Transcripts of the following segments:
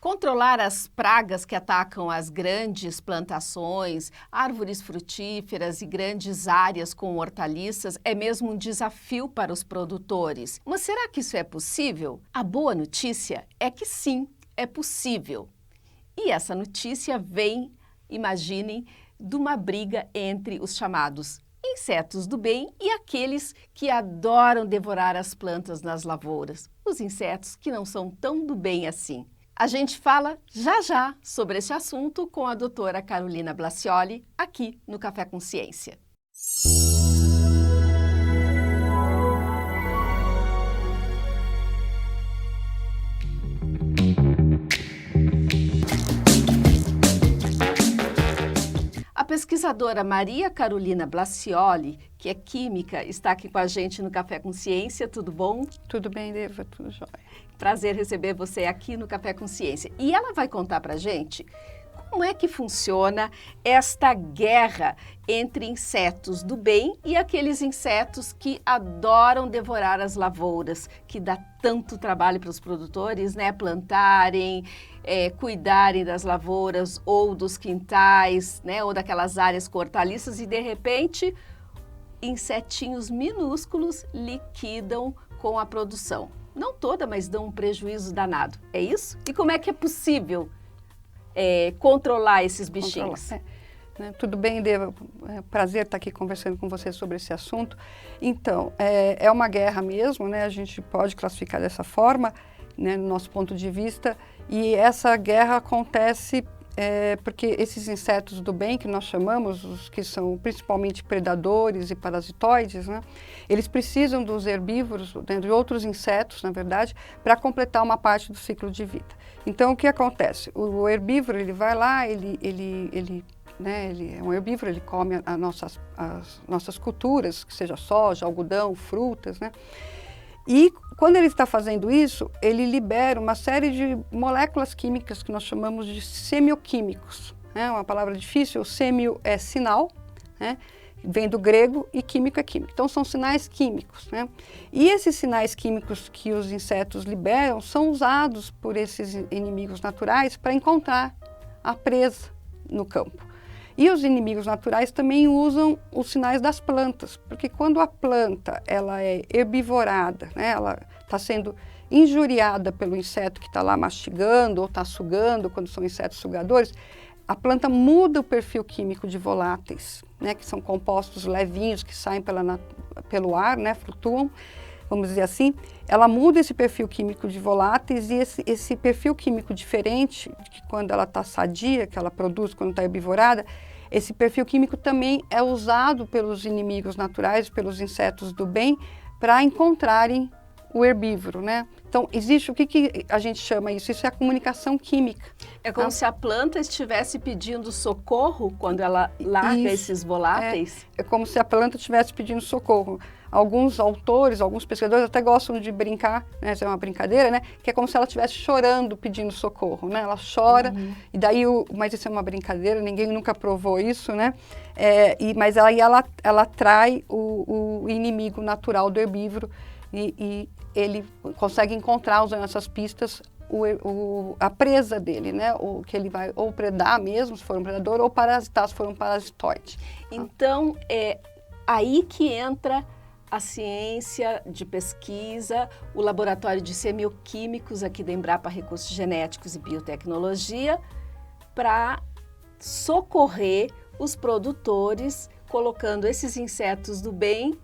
Controlar as pragas que atacam as grandes plantações, árvores frutíferas e grandes áreas com hortaliças é mesmo um desafio para os produtores. Mas será que isso é possível? A boa notícia é que sim, é possível. E essa notícia vem, imaginem, de uma briga entre os chamados insetos do bem e aqueles que adoram devorar as plantas nas lavouras, os insetos que não são tão do bem assim. A gente fala já sobre esse assunto com a doutora Carolina Blassioli, aqui no Café com Ciência. A pesquisadora Maria Carolina Blassioli, que é química, está aqui com a gente no Café com Ciência. Tudo bom? Tudo bem, Eva, tudo jóia. Prazer receber você aqui no Café com Ciência. E ela vai contar pra gente como é que funciona esta guerra entre insetos do bem e aqueles insetos que adoram devorar as lavouras, que dá tanto trabalho para os produtores, né? Plantarem, cuidarem das lavouras ou dos quintais, né? Ou daquelas áreas com hortaliças e, de repente, insetinhos minúsculos liquidam com a produção. Não toda, mas dão um prejuízo danado. É isso? E como é que é possível controlar esses bichinhos? Tudo bem, Deva? É prazer estar aqui conversando com você sobre esse assunto. Então, é uma guerra mesmo, né? A gente pode classificar dessa forma, né, no nosso ponto de vista. E essa guerra acontece porque esses insetos do bem, que nós chamamos, os que são principalmente predadores e parasitoides, né, eles precisam dos herbívoros, de outros insetos, na verdade, para completar uma parte do ciclo de vida. Então, o que acontece? O herbívoro, ele vai lá, ele é um herbívoro, ele come as nossas culturas, que seja soja, algodão, frutas, né? E quando ele está fazendo isso, ele libera uma série de moléculas químicas que nós chamamos de semioquímicos. É uma palavra difícil, semio é sinal, né? Vem do grego, e químico é químico. Então, são sinais químicos, né? E esses sinais químicos que os insetos liberam são usados por esses inimigos naturais para encontrar a presa no campo. E os inimigos naturais também usam os sinais das plantas, porque quando a planta ela é herbivorada, né, ela está sendo injuriada pelo inseto que está lá mastigando ou está sugando, quando são insetos sugadores, a planta muda o perfil químico de voláteis, né, que são compostos levinhos que saem pelo ar, né, flutuam, vamos dizer assim. Ela muda esse perfil químico de voláteis e esse perfil químico diferente, que quando ela está sadia, que ela produz quando está herbivorada, esse perfil químico também é usado pelos inimigos naturais, pelos insetos do bem, para encontrarem o herbívoro, né? Então, existe o que a gente chama isso? Isso é a comunicação química. É como se a planta estivesse pedindo socorro quando ela larga esses voláteis? É como se a planta estivesse pedindo socorro. Alguns autores, alguns pesquisadores até gostam de brincar, né? Isso é uma brincadeira, né? Que é como se ela estivesse chorando pedindo socorro, né? Ela chora, e daí, mas isso é uma brincadeira, ninguém nunca provou isso, né? Mas aí ela atrai o inimigo natural do herbívoro e ele consegue encontrar, usando essas pistas, a presa dele, né? O que ele vai ou predar mesmo, se for um predador, ou parasitar, se for um parasitoide. Então, é aí que entra a ciência de pesquisa, o laboratório de semioquímicos aqui da Embrapa Recursos Genéticos e Biotecnologia, para socorrer os produtores, colocando esses insetos do bem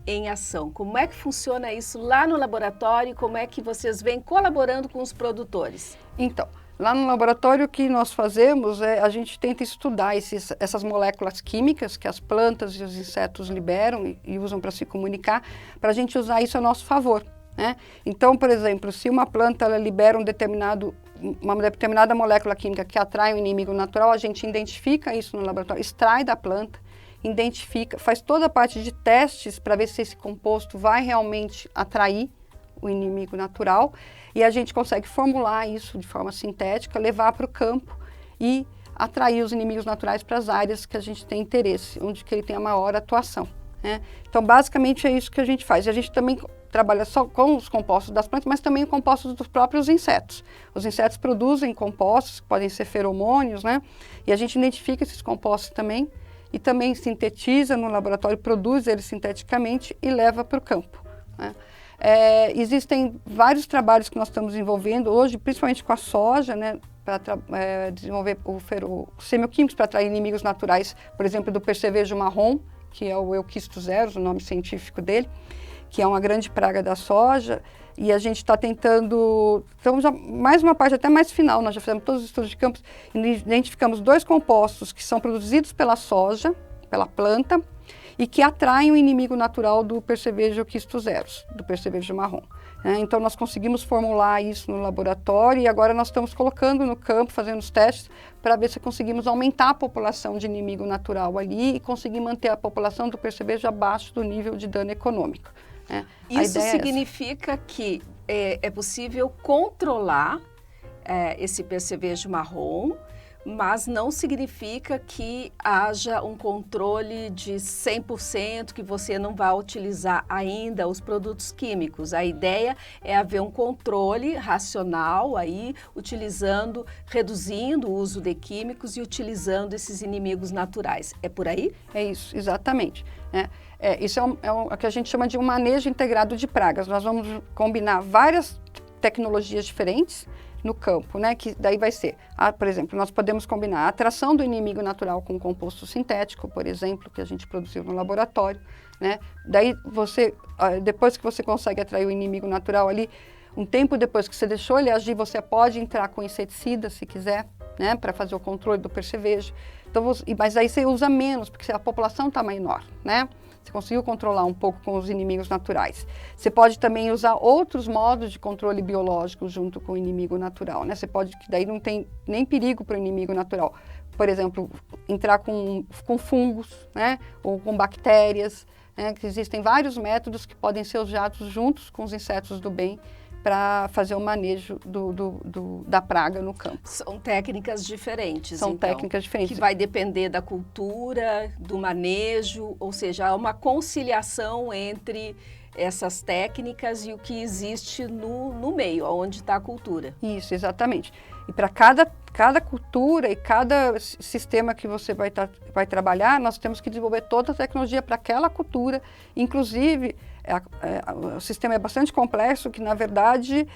em ação. Como é que funciona isso lá no laboratório? Como é que vocês vêm colaborando com os produtores? Então, lá no laboratório o que nós fazemos a gente tenta estudar essas moléculas químicas que as plantas e os insetos liberam e usam para se comunicar, para a gente usar isso a nosso favor, né? Então, por exemplo, se uma planta ela libera uma determinada molécula química que atrai um inimigo natural, a gente identifica isso no laboratório, extrai da planta, identifica, faz toda a parte de testes para ver se esse composto vai realmente atrair o inimigo natural, e a gente consegue formular isso de forma sintética, levar para o campo e atrair os inimigos naturais para as áreas que a gente tem interesse, onde que ele tem a maior atuação, né? Então, basicamente é isso que a gente faz. E a gente também trabalha só com os compostos das plantas, mas também compostos dos próprios insetos. Os insetos produzem compostos, que podem ser feromônios, né? E a gente identifica esses compostos também, e também sintetiza no laboratório, produz eles sinteticamente e leva para o campo, né? Existem vários trabalhos que nós estamos envolvendo hoje, principalmente com a soja, né, para desenvolver os semioquímicos para atrair inimigos naturais, por exemplo, do percevejo marrom, que é o Euquistos, o nome científico dele, que é uma grande praga da soja, e a gente está tentando, então já mais uma parte até mais final, nós já fizemos todos os estudos de campo, identificamos 2 compostos que são produzidos pela soja, pela planta, e que atraem o inimigo natural do percevejo Euquistos, do percevejo marrom. Então nós conseguimos formular isso no laboratório e agora nós estamos colocando no campo, fazendo os testes, para ver se conseguimos aumentar a população de inimigo natural ali e conseguir manter a população do percevejo abaixo do nível de dano econômico. Isso significa que é possível controlar esse percevejo marrom, mas não significa que haja um controle de 100%, que você não vai utilizar ainda os produtos químicos. A ideia é haver um controle racional aí, reduzindo o uso de químicos e utilizando esses inimigos naturais. É por aí? É isso, exatamente. Isso é o que a gente chama de um manejo integrado de pragas. Nós vamos combinar várias tecnologias diferentes no campo, né? Que daí vai ser, por exemplo, nós podemos combinar a atração do inimigo natural com um composto sintético, por exemplo, que a gente produziu no laboratório, né? Daí depois que você consegue atrair o inimigo natural ali, um tempo depois que você deixou ele agir, você pode entrar com inseticida, se quiser, né? Para fazer o controle do percevejo. Então, mas aí você usa menos, porque a população está menor, né? Você conseguiu controlar um pouco com os inimigos naturais. Você pode também usar outros modos de controle biológico junto com o inimigo natural, né? Você pode, que daí não tem nem perigo para o inimigo natural. Por exemplo, entrar com fungos, né? Ou com bactérias, né? Que existem vários métodos que podem ser usados juntos com os insetos do bem para fazer o manejo da praga no campo. São técnicas diferentes, São técnicas diferentes. Que vai depender da cultura, do manejo, ou seja, há uma conciliação entre essas técnicas e o que existe no meio, onde está a cultura. Isso, exatamente. E para cada cultura e cada sistema que você vai trabalhar, nós temos que desenvolver toda a tecnologia para aquela cultura, inclusive o sistema é bastante complexo, que na verdade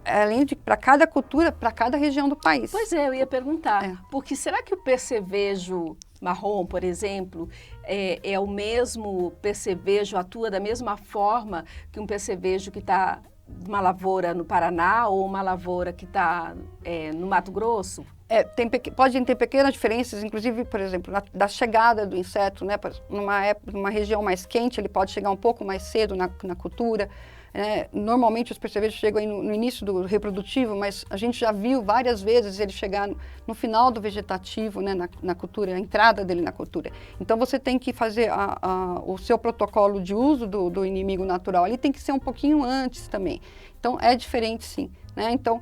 além de para cada cultura, para cada região do país. Pois é, eu ia perguntar, porque será que o percevejo marrom, por exemplo, é o mesmo percevejo, atua da mesma forma que um percevejo que está numa lavoura no Paraná ou uma lavoura que está no Mato Grosso? Podem ter pequenas diferenças, inclusive, por exemplo, da chegada do inseto, né? Numa região mais quente, ele pode chegar um pouco mais cedo na cultura. Normalmente os percevejos chegam aí no início do reprodutivo, mas a gente já viu várias vezes ele chegar no final do vegetativo, né? Na cultura, a entrada dele na cultura. Então você tem que fazer o seu protocolo de uso do inimigo natural, ali tem que ser um pouquinho antes também. Então é diferente, sim, né? Então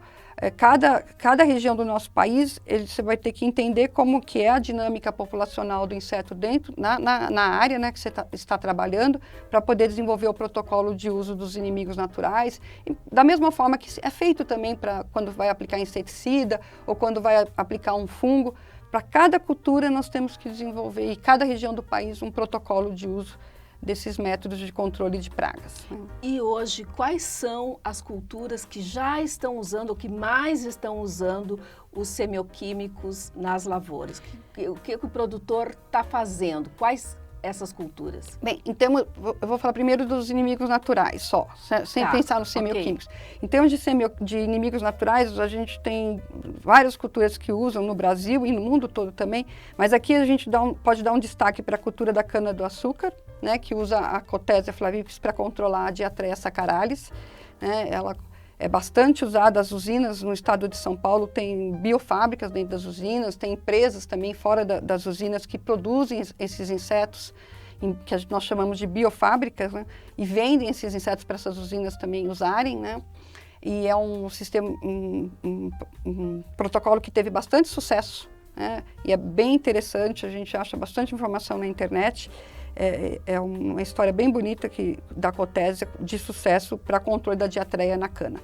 cada região do nosso país, você vai ter que entender como que é a dinâmica populacional do inseto dentro, na área, né, que você está trabalhando, para poder desenvolver o protocolo de uso dos inimigos naturais. E, da mesma forma que é feito também para quando vai aplicar inseticida ou quando vai aplicar um fungo. Para cada cultura nós temos que desenvolver, e cada região do país, um protocolo de uso desses métodos de controle de pragas. E hoje, quais são as culturas que já estão usando, ou que mais estão usando os semioquímicos nas lavouras? O que o produtor está fazendo? Quais essas culturas? Bem, eu vou falar primeiro dos inimigos naturais só, sem pensar nos semioquímicos. Okay. Em termos de inimigos naturais, a gente tem várias culturas que usam no Brasil e no mundo todo também, mas aqui a gente pode dar um destaque para a cultura da cana-do-açúcar, né, que usa a Cotésia flavipes para controlar a Diatreia saccharalis, né, ela é bastante usada, as usinas no estado de São Paulo tem biofábricas dentro das usinas, tem empresas também fora das usinas que produzem esses insetos, que nós chamamos de biofábricas, né, e vendem esses insetos para essas usinas também usarem, né, e é um sistema, um protocolo que teve bastante sucesso, né, e é bem interessante, a gente acha bastante informação na internet. é uma história bem bonita da Cotésia de sucesso para controle da diarreia na cana.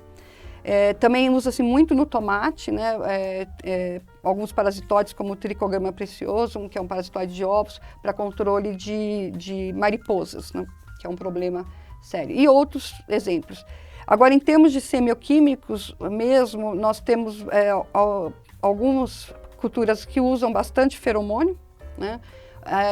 Também usa-se muito no tomate, né? Alguns parasitóides, como o Trichogramma preciosum, que é um parasitóide de ovos, para controle de mariposas, né? Que é um problema sério. E outros exemplos. Agora, em termos de semioquímicos mesmo, nós temos algumas culturas que usam bastante feromônio, né?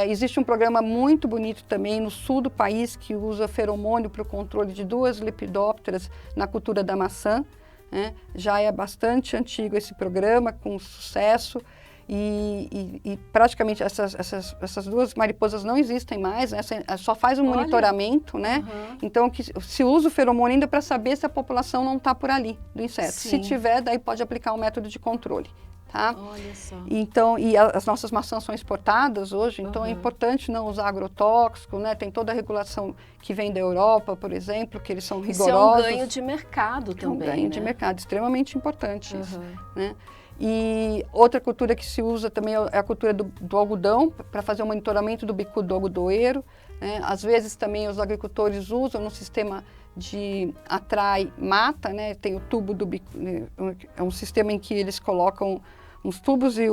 Existe um programa muito bonito também no sul do país que usa feromônio para o controle de 2 lepidópteras na cultura da maçã. Né? Já é bastante antigo esse programa, com sucesso, e praticamente essas 2 mariposas não existem mais, né? Só faz um monitoramento, né? Uhum. Então se usa o feromônio ainda para saber se a população não está por ali do inseto. Sim. Se tiver, daí pode aplicar um método de controle. Tá? Olha só. Então, e as nossas maçãs são exportadas hoje, então é importante não usar agrotóxico, né? Tem toda a regulação que vem da Europa, por exemplo, que eles são rigorosos. Isso é um ganho de mercado também, É um ganho, né? De mercado, extremamente importante isso, né? E outra cultura que se usa também é a cultura do algodão, para fazer o monitoramento do bicudo algodoeiro, né? Às vezes também os agricultores usam no sistema de atrai-mata, né? Tem o tubo do bicudo, é um sistema em que eles colocam uns tubos e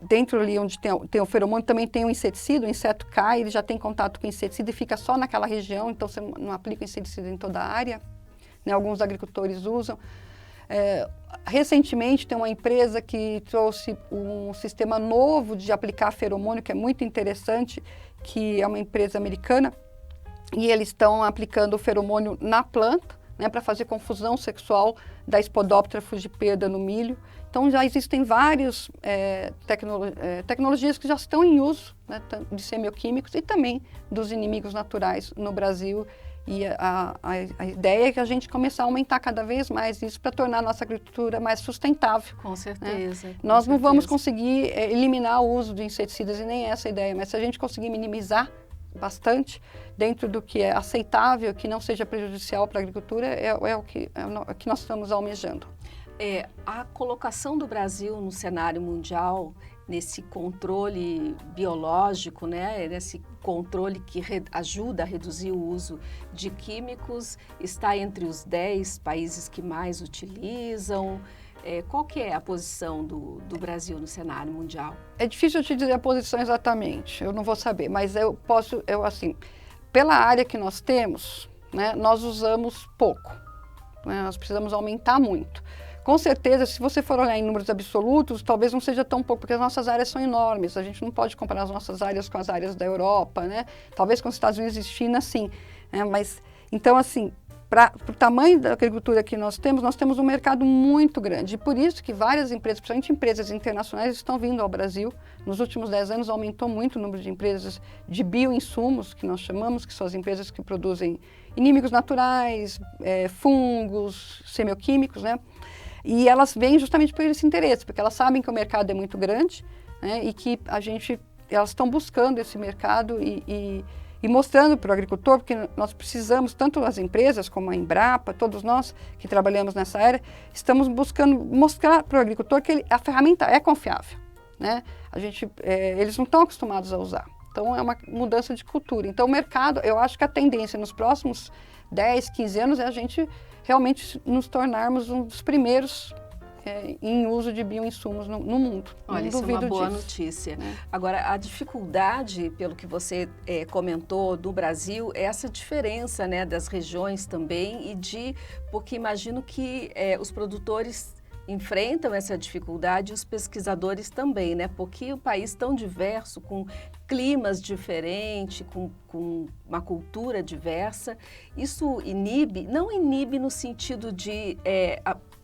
dentro ali onde tem o feromônio também tem um inseticida, o inseto cai, ele já tem contato com o inseticida e fica só naquela região, então você não aplica o inseticida em toda a área, né? Alguns agricultores usam. Recentemente tem uma empresa que trouxe um sistema novo de aplicar feromônio, que é muito interessante, que é uma empresa americana, e eles estão aplicando o feromônio na planta, né, para fazer confusão sexual da Spodoptera fugiperda no milho. Então já existem várias tecnologias que já estão em uso, né, de semioquímicos e também dos inimigos naturais no Brasil. E a ideia é que a gente começar a aumentar cada vez mais isso para tornar a nossa agricultura mais sustentável. Com certeza. Né? Nós não vamos conseguir eliminar o uso de inseticidas e nem essa ideia, mas se a gente conseguir minimizar bastante dentro do que é aceitável, que não seja prejudicial para a agricultura, é o que nós estamos almejando. A colocação do Brasil no cenário mundial, nesse controle biológico, né, nesse controle que ajuda a reduzir o uso de químicos, está entre os 10 países que mais utilizam. Qual que é a posição do Brasil no cenário mundial? É difícil eu te dizer a posição exatamente, eu não vou saber, mas assim, pela área que nós temos, né, nós usamos pouco, né, nós precisamos aumentar muito. Com certeza, se você for olhar em números absolutos, talvez não seja tão pouco, porque as nossas áreas são enormes, a gente não pode comparar as nossas áreas com as áreas da Europa, né? Talvez com os Estados Unidos e China, sim, né? Mas, então, assim, para o tamanho da agricultura que nós temos um mercado muito grande. E por isso que várias empresas, principalmente empresas internacionais, estão vindo ao Brasil. Nos últimos 10 anos aumentou muito o número de empresas de bioinsumos, que nós chamamos, que são as empresas que produzem inimigos naturais, fungos, semioquímicos, né? E elas vêm justamente por esse interesse, porque elas sabem que o mercado é muito grande, né? E que elas estão buscando esse mercado e mostrando para o agricultor, porque nós precisamos, tanto as empresas como a Embrapa, todos nós que trabalhamos nessa área, estamos buscando mostrar para o agricultor que a ferramenta é confiável, né? Eles não estão acostumados a usar. Então, é uma mudança de cultura. Então, o mercado, eu acho que a tendência nos próximos 10, 15 anos é a gente realmente nos tornarmos um dos primeiros em uso de bioinsumos no mundo. Olha, isso é uma boa notícia. Agora, a dificuldade, pelo que você comentou, do Brasil, é essa diferença, né, das regiões também porque imagino que os produtores enfrentam essa dificuldade, os pesquisadores também, né? Porque o país tão diverso, com climas diferentes, com uma cultura diversa, isso não inibe no sentido de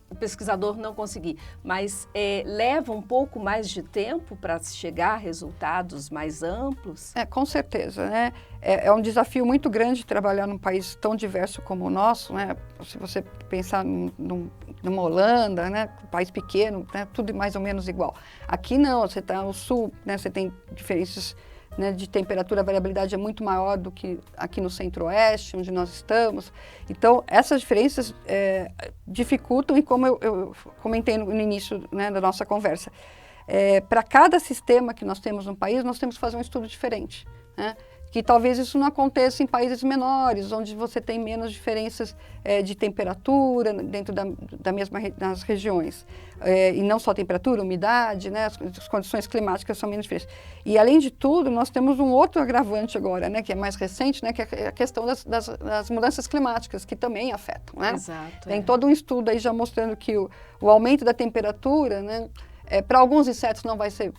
o pesquisador não conseguir, mas leva um pouco mais de tempo para chegar a resultados mais amplos? Com certeza, né? É um desafio muito grande trabalhar num país tão diverso como o nosso, né? Se você pensar numa Holanda, né? Um país pequeno, né? Tudo mais ou menos igual. Aqui não, você está no sul, né? Você tem diferenças, né, de temperatura, a variabilidade é muito maior do que aqui no centro-oeste, onde nós estamos. Então, essas diferenças dificultam, e como eu comentei no início, né, da nossa conversa, para cada sistema que nós temos no país, nós temos que fazer um estudo diferente, né, que talvez isso não aconteça em países menores, onde você tem menos diferenças de temperatura dentro das regiões. E não só temperatura, umidade, né? As condições climáticas são menos diferentes. E, além de tudo, nós temos um outro agravante agora, né? Que é mais recente, né? Que é a questão das mudanças climáticas, que também afetam, né? Exato. Tem todo um estudo aí já mostrando que o aumento da temperatura, né? Para alguns insetos não vai ser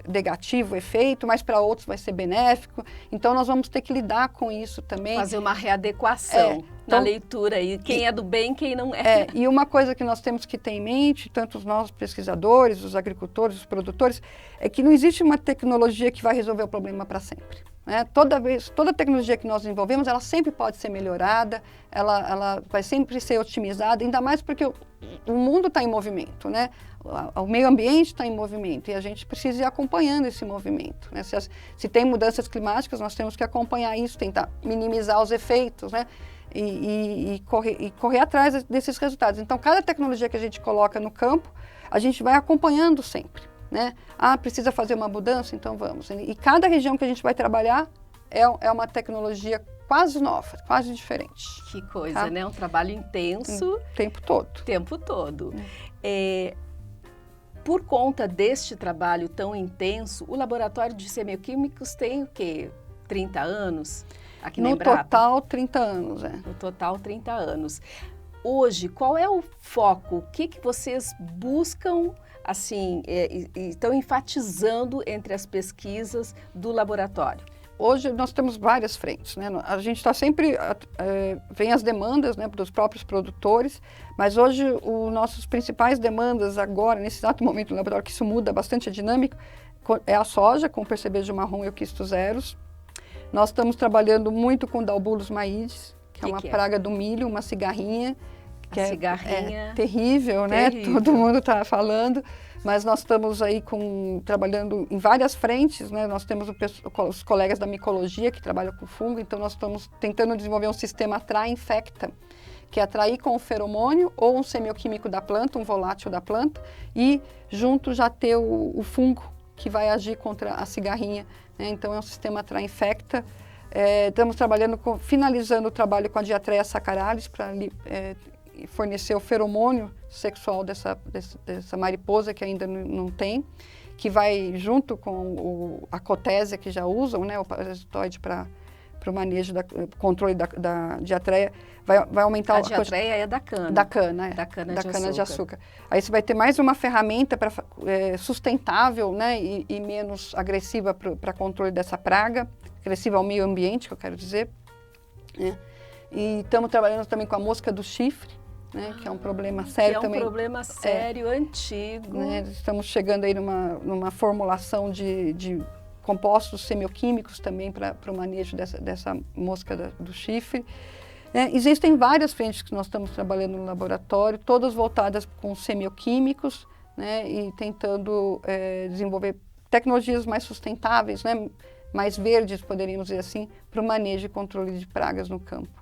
negativo o efeito, mas para outros vai ser benéfico. Então, nós vamos ter que lidar com isso também. Fazer uma readequação na leitura aí, quem é do bem, quem não é. E uma coisa que nós temos que ter em mente, tanto os nossos pesquisadores, os agricultores, os produtores, é que não existe uma tecnologia que vai resolver o problema para sempre. Né? Toda tecnologia que nós desenvolvemos, ela sempre pode ser melhorada, ela vai sempre ser otimizada, ainda mais porque o mundo está em movimento, né? O meio ambiente está em movimento e a gente precisa ir acompanhando esse movimento. Né? Se tem mudanças climáticas, nós temos que acompanhar isso, tentar minimizar os efeitos, né? E correr atrás desses resultados. Então, cada tecnologia que a gente coloca no campo, a gente vai acompanhando sempre. Né? Precisa fazer uma mudança? Então vamos. E cada região que a gente vai trabalhar é uma tecnologia quase nova, quase diferente. Que coisa, né? Um trabalho intenso. O tempo todo. O tempo todo. Por conta deste trabalho tão intenso, o Laboratório de Semioquímicos tem o quê? 30 anos? Aqui na Embrapa? No total, 30 anos. No total, 30 anos. Hoje, qual é o foco? O que vocês buscam, assim, estão enfatizando entre as pesquisas do laboratório? Hoje nós temos várias frentes, né? A gente está sempre, vem as demandas, né, dos próprios produtores, mas hoje as nossas principais demandas agora, nesse exato momento no laboratório, que isso muda bastante a dinâmica, é a soja, com percevejo marrom e euquisto zeros. Nós estamos trabalhando muito com Dalbulus maides, que é uma praga do milho, uma cigarrinha, que é terrível, né? Todo mundo está falando, mas nós estamos aí trabalhando em várias frentes, né? Nós temos os colegas da micologia que trabalham com fungo, então nós estamos tentando desenvolver um sistema atrai-infecta, que é atrair com o feromônio ou um semioquímico da planta, um volátil da planta, e junto já ter o fungo que vai agir contra a cigarrinha. Né? Então é um sistema atrai-infecta. Estamos finalizando o trabalho com a Diatreia saccharalis para fornecer o feromônio sexual dessa mariposa que ainda não tem, que vai junto com a cotésia que já usam, né, o parasitoide para o manejo, controle da diatreia, vai aumentar a diatreia é da cana. Da cana de açúcar. Aí você vai ter mais uma ferramenta sustentável, né, e menos agressiva para controle dessa praga, agressiva ao meio ambiente, que eu quero dizer. Né? E estamos trabalhando também com a mosca do chifre, né, que é um problema sério também. Que é um problema sério, antigo. Né, estamos chegando aí numa formulação de compostos semioquímicos também para o manejo dessa mosca do chifre. Existem várias frentes que nós estamos trabalhando no laboratório, todas voltadas com semioquímicos, né, e tentando desenvolver tecnologias mais sustentáveis, né, mais verdes, poderíamos dizer assim, para o manejo e controle de pragas no campo.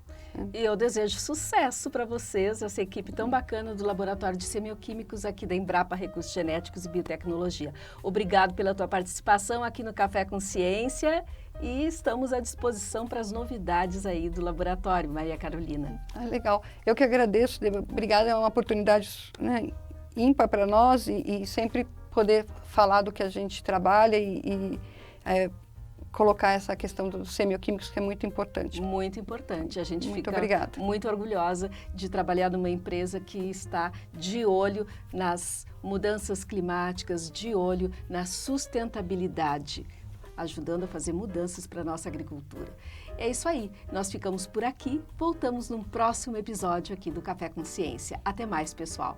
E eu desejo sucesso para vocês, essa equipe tão bacana do Laboratório de Semioquímicos aqui da Embrapa Recursos Genéticos e Biotecnologia. Obrigado pela tua participação aqui no Café com Ciência e estamos à disposição para as novidades aí do laboratório, Maria Carolina. Legal. Eu que agradeço, Deba. Obrigada, é uma oportunidade, né, ímpar para nós e sempre poder falar do que a gente trabalha e colocar essa questão dos semioquímicos, que é muito importante. Muito importante. A gente fica obrigada. Muito orgulhosa de trabalhar numa empresa que está de olho nas mudanças climáticas, de olho na sustentabilidade, ajudando a fazer mudanças para a nossa agricultura. É isso aí. Nós ficamos por aqui. Voltamos num próximo episódio aqui do Café com Ciência. Até mais, pessoal.